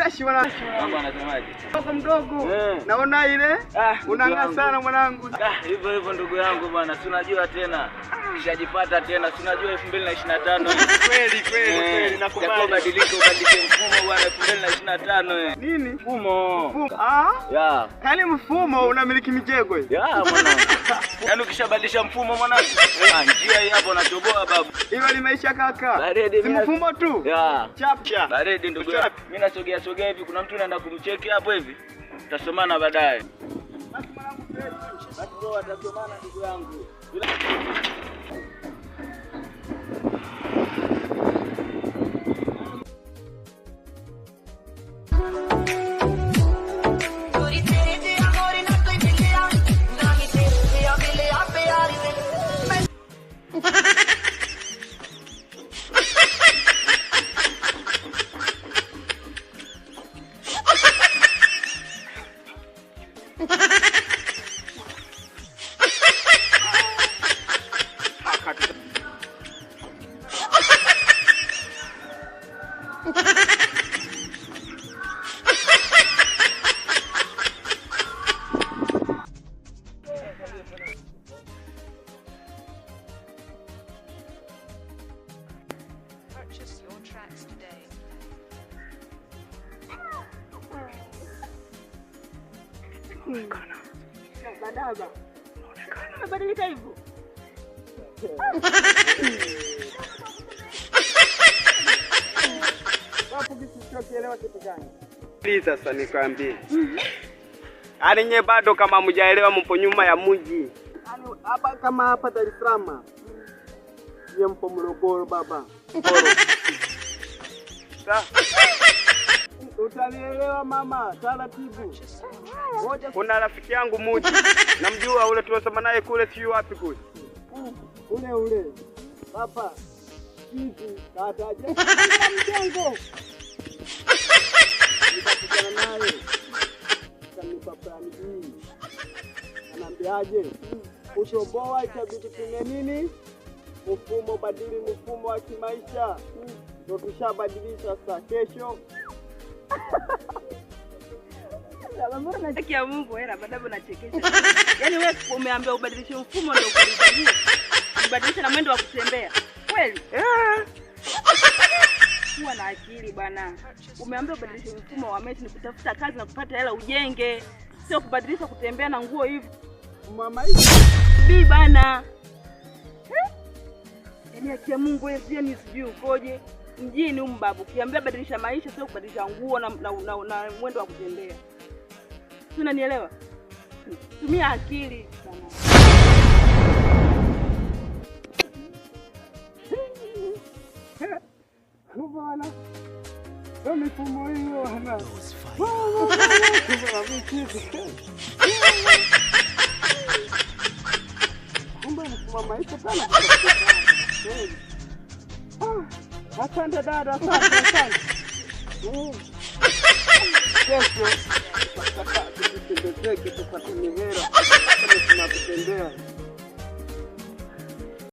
Fresh mwanangu. Mambo anasemaje? Mdogo mdogo. Naona ile unang'aa sana mwanangu. Hivyo hivyo ndugu yangu bwana. Si unajua tena. Nishajipata tena. Si unajua 2025. Kweli nakubali. Badilika ubadilike mfumo bwana 2025. Nini? Mfumo. Ya. Kali mfumo unamiliki mijego hii. Ya mwanangu. Yaani ukishabadilisha mfumo mwanangu. Njia hii hapo natoboa babu. Hilo limeisha kaka. Baridi si mfumo tu. Ya. Chapcha. Baridi ndugu yangu. Mimi nasogea hivi kuna mtu anaenda kumcheki hapo hivi. Tutasomana baadaye. Basi mwanangu fresh. Basi bro tutasomana ndugu yangu. Purchase your tracks today. Badaba. Umebadilika hivyo? Wapo kisichokielewa kitu gani? Hii sasa nikwambie. Yaani nye bado kama mjaelewa mpo nyuma ya mji. Yaani hapa kama hapa Dar es Salaam. Nye mpo Morogoro baba. Utanielewa mama, taratibu. Kuna rafiki yangu Muji. Namjua ule tulosoma naye kule siyo wapi kule. Ule. Papa. Hivi tataje? Mjengo. Nitakutana naye. Kanipa plan hii. Anambiaje? Ushoboa itabidi tune nini? Mfumo badili mfumo wa kimaisha. Ndio tushabadilisha sasa kesho. Mbona unachekia Mungu hela badala unachekesha. Yaani wewe umeambiwa ubadilishe mfumo ndio ubadilishe. Ubadilishe na mwendo wa kutembea. Kweli? Kuwa na akili bwana. Umeambiwa ubadilishe mfumo wa maisha ni kutafuta kazi na kupata hela ujenge. Sio kubadilisha kutembea na nguo hivi. Mama hivi. Bi bana. Yaani akia Mungu wewe sijui ukoje. Mjini umbabu. Kiambia badilisha maisha sio kubadilisha nguo na mwendo wa kutembea. Unanielewa? Tumia akili sana. Bwana. Ndio mifumo hiyo hana. Kumbe mfumo maisha sana. Asante dada, asante. Kesho tupate mihela kama tunapotembea.